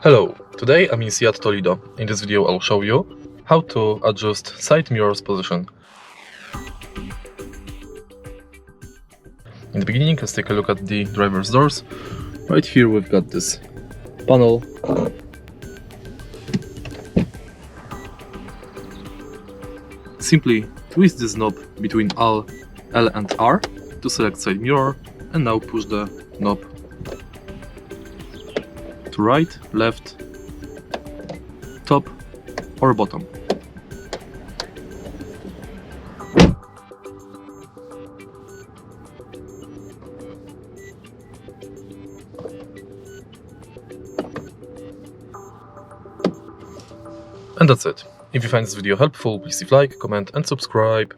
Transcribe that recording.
Hello, today I'm in Seat Toledo. In this video I'll show you how to adjust side mirror's position. In the beginning, let's take a look at the driver's doors. Right here we've got this panel. Simply twist this knob between L and R to select side mirror, and now push the knob to right, left, top or bottom. And that's it. If you find this video helpful, please leave a like, comment and subscribe.